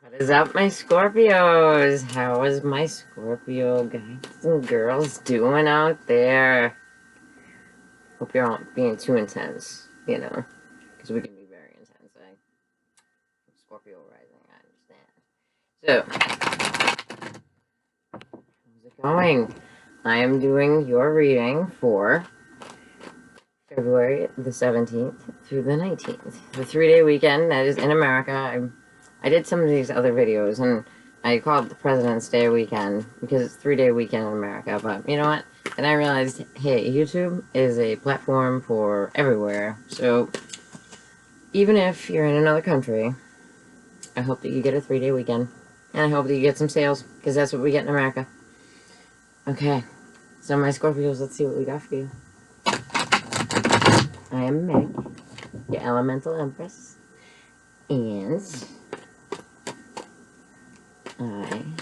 What is up, my Scorpios? How is my Scorpio guys and girls doing out there? Hope you're not being too intense, because we can be very intense. Scorpio rising, I understand. So, how's it going? I am doing your reading for February the 17th through the 19th. The 3-day weekend that is in America. I did some of these other videos, and I called it the President's Day weekend because it's 3-day weekend in America, but you know what? And I realized, hey, YouTube is a platform for everywhere, so even if you're in another country, I hope that you get a 3-day weekend, and I hope that you get some sales, because that's what we get in America. Okay, so my Scorpios, let's see what we got for you. I am Meg, your Elemental Empress, and I am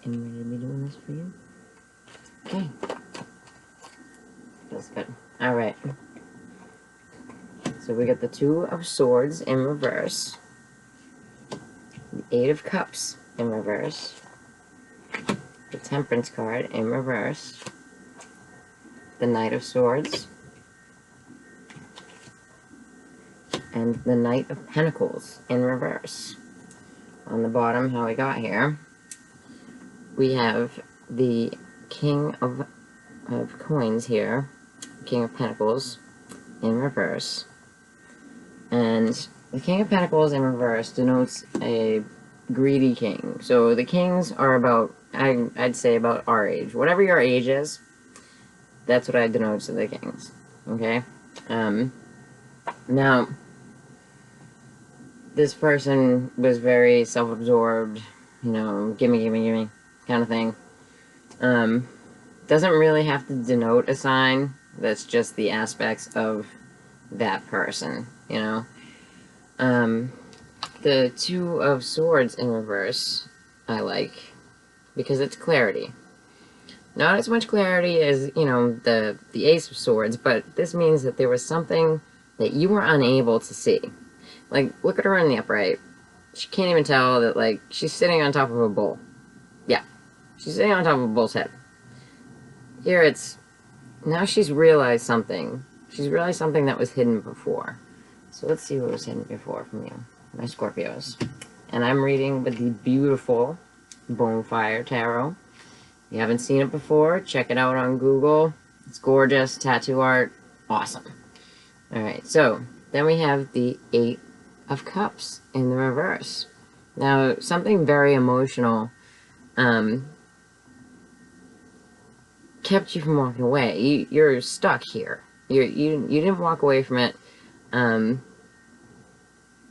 ready to be doing this for you. Okay. Feels good. Alright. So we got the Two of Swords in reverse. The Eight of Cups in reverse. The Temperance card in reverse. The Knight of Swords. And the Knight of Pentacles in reverse. On the bottom, how we got here, we have the King of Coins here, King of Pentacles in reverse. And the King of Pentacles in reverse denotes a greedy king. So the kings are about, I'd say about our age. Whatever your age is, that's what I denote to the kings. Okay? Now, this person was very self-absorbed, gimme kind of thing. Doesn't really have to denote a sign. That's just the aspects of that person, The Two of Swords in reverse, I like, because it's clarity. Not as much clarity as, the Ace of Swords, but this means that there was something that you were unable to see. Like, look at her in the upright. She can't even tell that, like, she's sitting on top of a bull. Yeah. She's sitting on top of a bull's head. Here it's, now she's realized something. She's realized something that was hidden before. So let's see what was hidden before from you, my Scorpios. And I'm reading with the beautiful Bonfire Tarot. If you haven't seen it before, check it out on Google. It's gorgeous, tattoo art, awesome. Alright, so, then we have the Eight of Cups in the reverse. Now, something very emotional kept you from walking away. You're stuck here. You didn't walk away from it.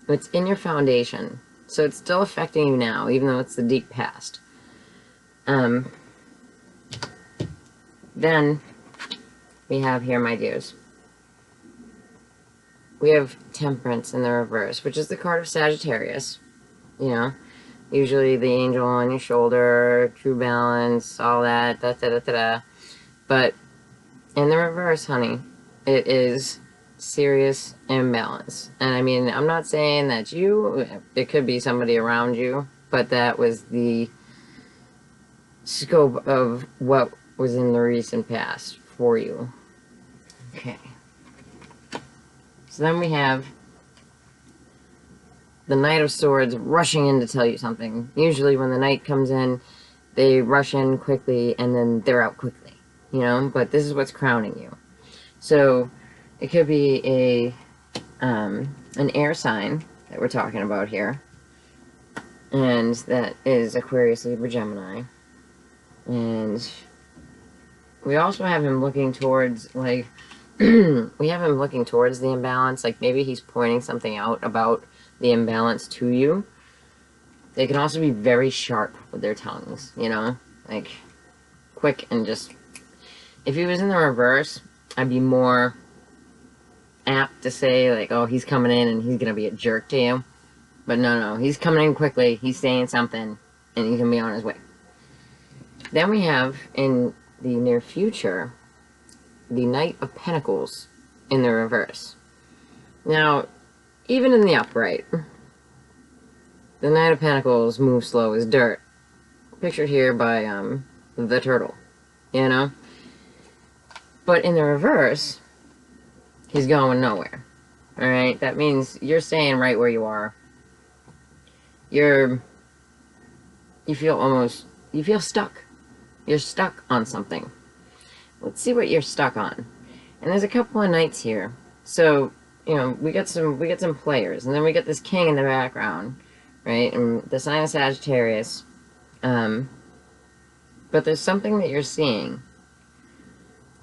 It's in your foundation, so it's still affecting you now, even though it's the deep past. Then we have here, my dears, we have Temperance in the reverse, which is the card of Sagittarius. Usually the angel on your shoulder, true balance, all that, da-da-da-da-da. But in the reverse, honey, it is serious imbalance. And I mean, I'm not saying that it could be somebody around you, but that was the scope of what was in the recent past for you. Okay. So then we have the Knight of Swords rushing in to tell you something. Usually when the Knight comes in, they rush in quickly and then they're out quickly, but this is what's crowning you. So it could be an air sign that we're talking about here, and that is Aquarius, Libra, Gemini. And we also have him looking towards, like, we have him looking towards the imbalance, like maybe he's pointing something out about the imbalance to you. They can also be very sharp with their tongues, like quick and just, if he was in the reverse, I'd be more apt to say, like, oh, he's coming in and he's gonna be a jerk to you. But no, he's coming in quickly, he's saying something, and he's gonna be on his way. Then we have, in the near future, the Knight of Pentacles in the reverse. Now, even in the upright, The Knight of Pentacles moves slow as dirt. Pictured here by, the turtle. You know? But in the reverse, he's going nowhere. Alright? That means you're staying right where you are. You feel stuck. You're stuck on something. Let's see what you're stuck on. And there's a couple of knights here. So, you know, we got some players, and then we got this king in the background, right? And the sign of Sagittarius. But there's something that you're seeing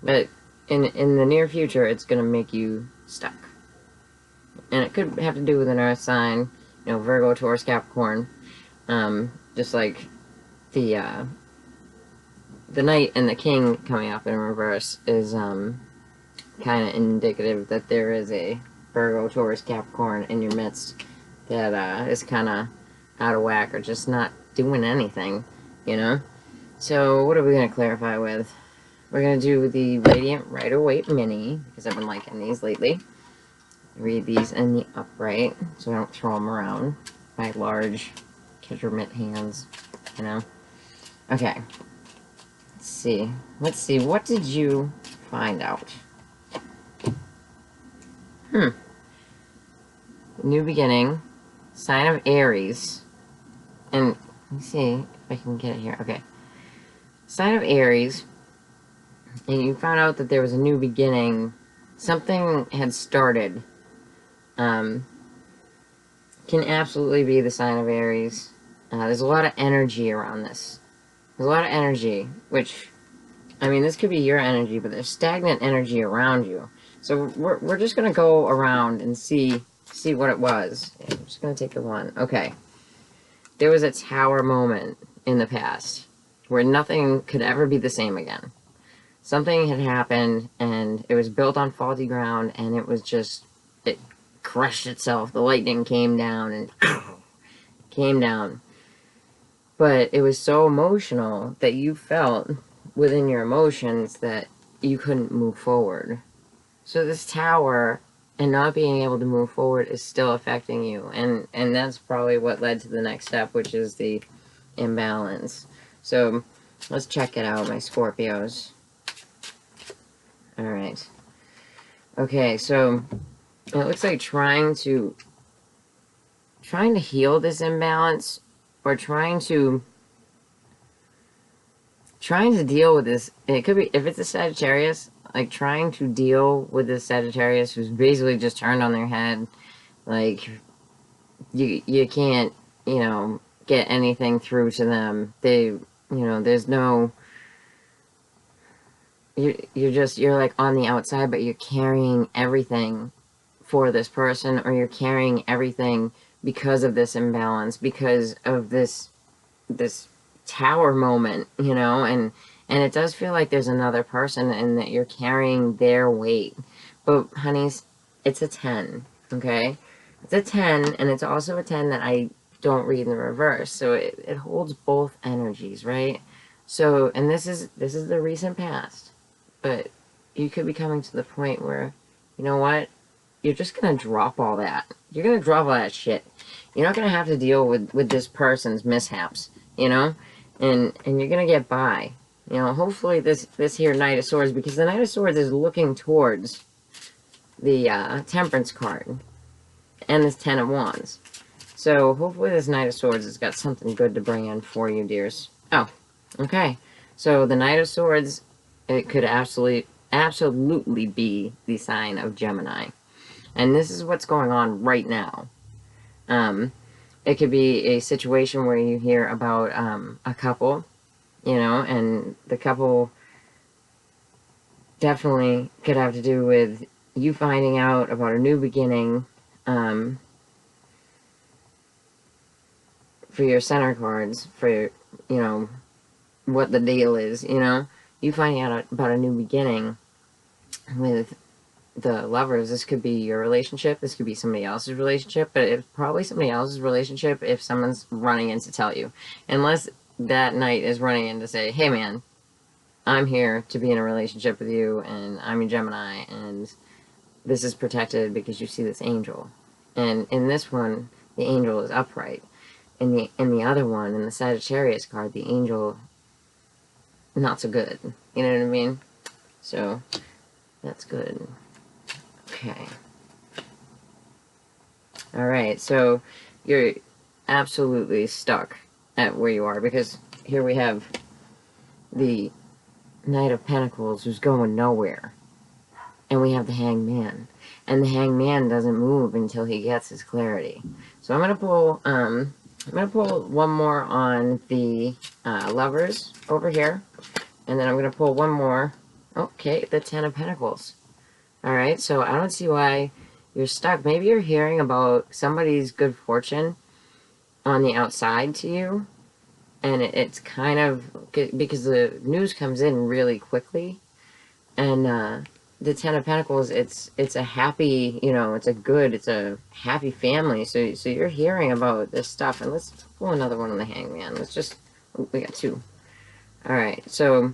that in the near future it's gonna make you stuck. And it could have to do with an earth sign, you know, Virgo, Taurus, Capricorn. Just like the knight and the king coming up in reverse is kind of indicative that there is a Virgo, Taurus, Capricorn in your midst that is kind of out of whack or just not doing anything, you know? So what are we going to clarify with? We're going to do the Radiant Rider-Waite Mini, because I've been liking these lately. Read these in the upright, so I don't throw them around. My large catcher mitt hands, you know? Okay. Let's see. Let's see. What did you find out? New beginning. Sign of Aries. And, let me see if I can get it here. Okay. Sign of Aries. And you found out that there was a new beginning. Something had started. Can absolutely be the sign of Aries. There's a lot of energy around this. There's a lot of energy, which, I mean, this could be your energy, but there's stagnant energy around you. So we're just going to go around and see what it was. I'm just going to take the one. Okay. There was a tower moment in the past where nothing could ever be the same again. Something had happened, and it was built on faulty ground, and it was just, it crushed itself. The lightning came down, and came down. But it was so emotional that you felt within your emotions that you couldn't move forward. So this tower and not being able to move forward is still affecting you. And that's probably what led to the next step, which is the imbalance. So let's check it out, my Scorpios. Alright. Okay, so it looks like trying to heal this imbalance, or trying to deal with this. It could be, if it's a Sagittarius, like trying to deal with this Sagittarius who's basically just turned on their head. Like, you can't, you know, get anything through to them. They, you know, there's no, you're like on the outside, but you're carrying everything for this person, or you're carrying everything because of this imbalance, because of this tower moment, you know, and it does feel like there's another person and that you're carrying their weight. But, honeys, it's a 10, okay? It's a 10, and it's also a 10 that I don't read in the reverse, so it holds both energies, right? So, and this is the recent past, but you could be coming to the point where, you know what? You're just gonna drop all that. You're gonna drop all that shit. You're not gonna have to deal with this person's mishaps, you know? And you're gonna get by. You know, hopefully this here Knight of Swords, because the Knight of Swords is looking towards the Temperance card and this Ten of Wands. So hopefully this Knight of Swords has got something good to bring in for you, dears. Oh, okay. So the Knight of Swords, it could absolutely be the sign of Gemini. And this is what's going on right now. It could be a situation where you hear about a couple, you know, and the couple definitely could have to do with you finding out about a new beginning for your center cards, for, you know, what the deal is, you know. You finding out about a new beginning with the Lovers. This could be your relationship, this could be somebody else's relationship, but it's probably somebody else's relationship if someone's running in to tell you. Unless that Knight is running in to say, hey man, I'm here to be in a relationship with you, and I'm a Gemini, and this is protected because you see this angel. And in this one, the angel is upright. In the other one, in the Sagittarius card, the angel, not so good. You know what I mean? So, that's good. Okay. Alright, so you're absolutely stuck at where you are, because here we have the Knight of Pentacles who's going nowhere. And we have the Hanged Man. And the Hanged Man doesn't move until he gets his clarity. So I'm gonna pull one more on the Lovers over here. And then I'm gonna pull one more. Okay, the Ten of Pentacles. Alright, so I don't see why you're stuck. Maybe you're hearing about somebody's good fortune on the outside to you. And it's kind of, because the news comes in really quickly. And the Ten of Pentacles, it's a happy, you know, it's a happy family. So you're hearing about this stuff. And let's pull another one on the Hangman. We got two. Alright, so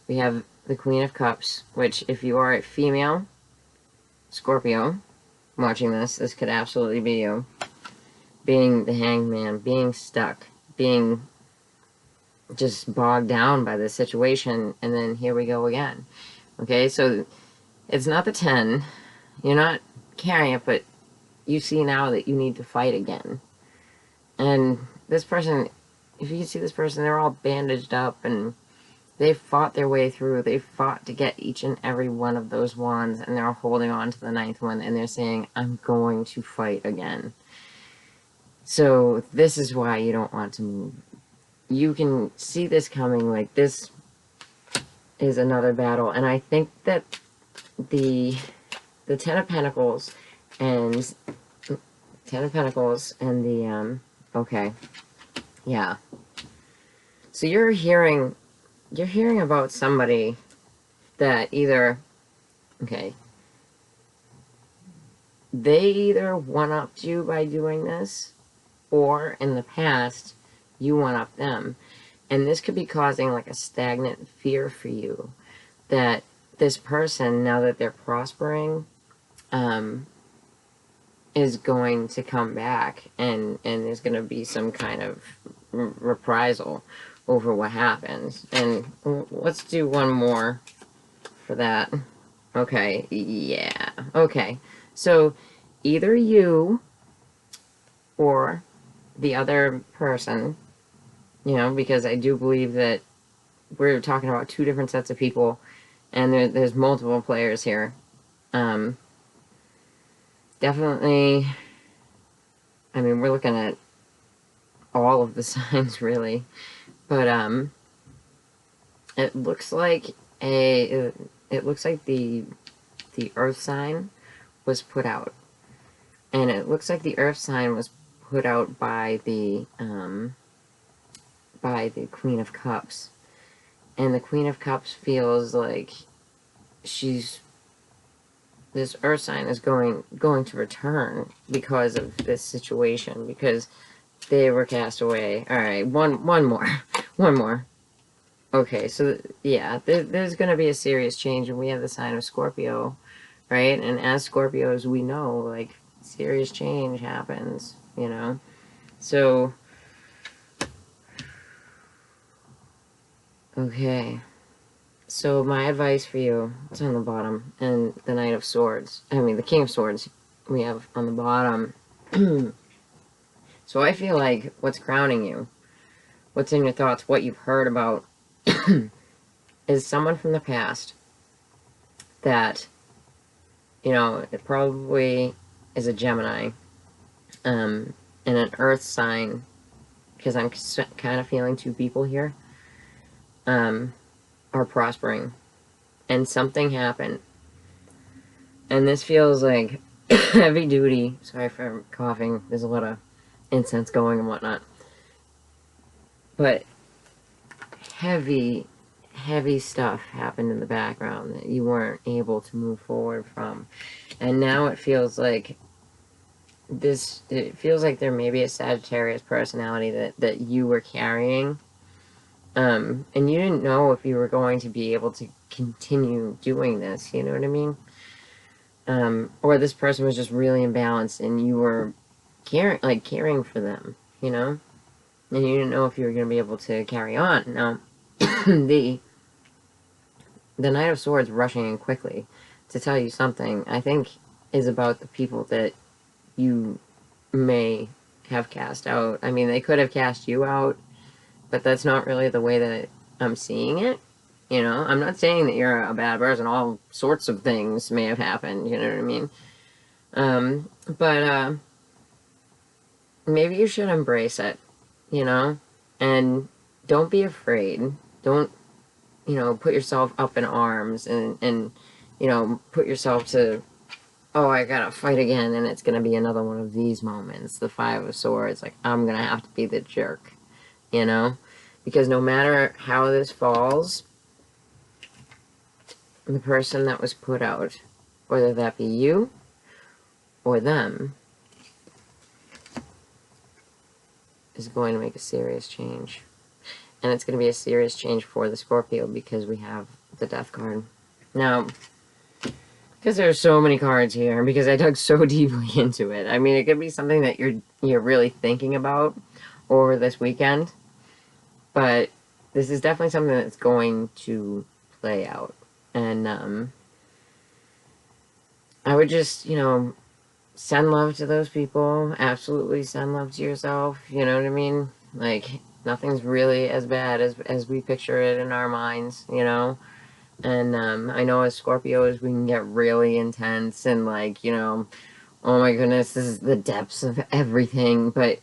we have the Queen of Cups, which if you are a female Scorpio watching this could absolutely be you. Being the Hanged Man, being stuck, being just bogged down by the situation, and then here we go again. Okay, so it's not the 10. You're not carrying it, but you see now that you need to fight again. And this person, if you can see this person, they're all bandaged up, and they fought their way through. They fought to get each and every one of those wands, and they're holding on to the 9th one, and they're saying, I'm going to fight again. So this is why you don't want to move. You can see this coming, like this is another battle, and I think that the Ten of Pentacles and the okay, yeah. So you're hearing about somebody that either, okay, they either one-upped you by doing this, or in the past, you one-up them. And this could be causing like a stagnant fear for you that this person, now that they're prospering, is going to come back, and there's going to be some kind of reprisal over what happens. And let's do one more for that. Okay, yeah. Okay, so either you or the other person, you know, because I do believe that we're talking about two different sets of people, and there's multiple players here. Definitely, I mean, we're looking at all of the signs, really. But, it looks like the Earth sign was put out. And it looks like the Earth sign was put out by the Queen of Cups. And the Queen of Cups feels like this Earth sign is going to return because of this situation, because they were cast away. Alright, one more. One more. Okay, so, yeah, there's going to be a serious change, and we have the sign of Scorpio, right? And as Scorpios, we know, like, serious change happens, you know? So, okay. So my advice for you, it's on the bottom, and the Knight of Swords, I mean the King of Swords, we have on the bottom. So I feel like what's crowning you, what's in your thoughts, what you've heard about, is someone from the past that, you know, it probably is a Gemini, and an Earth sign, because I'm kind of feeling two people here, are prospering, and something happened, and this feels like heavy duty. Sorry for coughing, there's a lot of incense going and whatnot, but heavy stuff happened in the background that you weren't able to move forward from, and now it feels like there may be a Sagittarius personality that you were carrying. And you didn't know if you were going to be able to continue doing this, you know what I mean? Or this person was just really imbalanced and you were caring for them, you know? and you didn't know if you were going to be able to carry on. Now, the Knight of Swords rushing in quickly to tell you something, I think, is about the people that you may have cast out. I mean, they could have cast you out, but that's not really the way that I'm seeing it. You know, I'm not saying that you're a bad person. All sorts of things may have happened, you know what I mean? But maybe you should embrace it, you know? And don't be afraid. Don't, put yourself up in arms and put yourself to, oh, I gotta fight again, and it's gonna be another one of these moments. The Five of Swords, like, I'm gonna have to be the jerk, you know? Because no matter how this falls, the person that was put out, whether that be you or them, is going to make a serious change. And it's going to be a serious change for the Scorpio because we have the Death card. Now, because there's so many cards here, because I dug so deeply into it, I mean, it could be something that you're really thinking about over this weekend, but this is definitely something that's going to play out. And I would just, send love to those people. Absolutely send love to yourself. You know what I mean? Like, nothing's really as bad as we picture it in our minds, you know? And I know as Scorpios, we can get really intense and, like, oh my goodness, this is the depths of everything. But,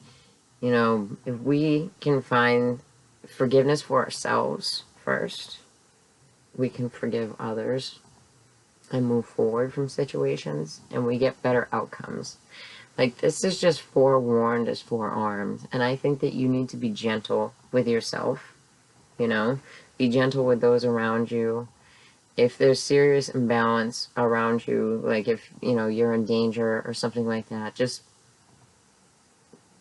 if we can find forgiveness for ourselves first, we can forgive others and move forward from situations, and we get better outcomes. Like, this is just forewarned as forearmed, and I think that you need to be gentle with yourself, be gentle with those around you. If there's serious imbalance around you, like if, you're in danger or something like that, just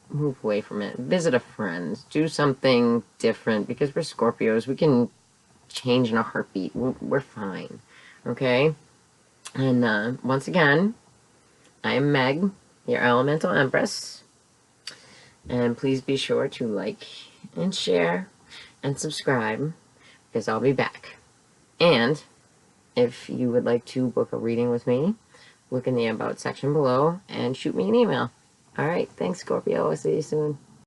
move away from it. Visit a friend. Do something different, because we're Scorpios. We can change in a heartbeat. We're fine, okay? And once again, I am Meg, your Elemental Empress. And please be sure to like and share and subscribe, because I'll be back. And if you would like to book a reading with me, look in the About section below and shoot me an email. Alright, thanks Scorpio. I'll see you soon.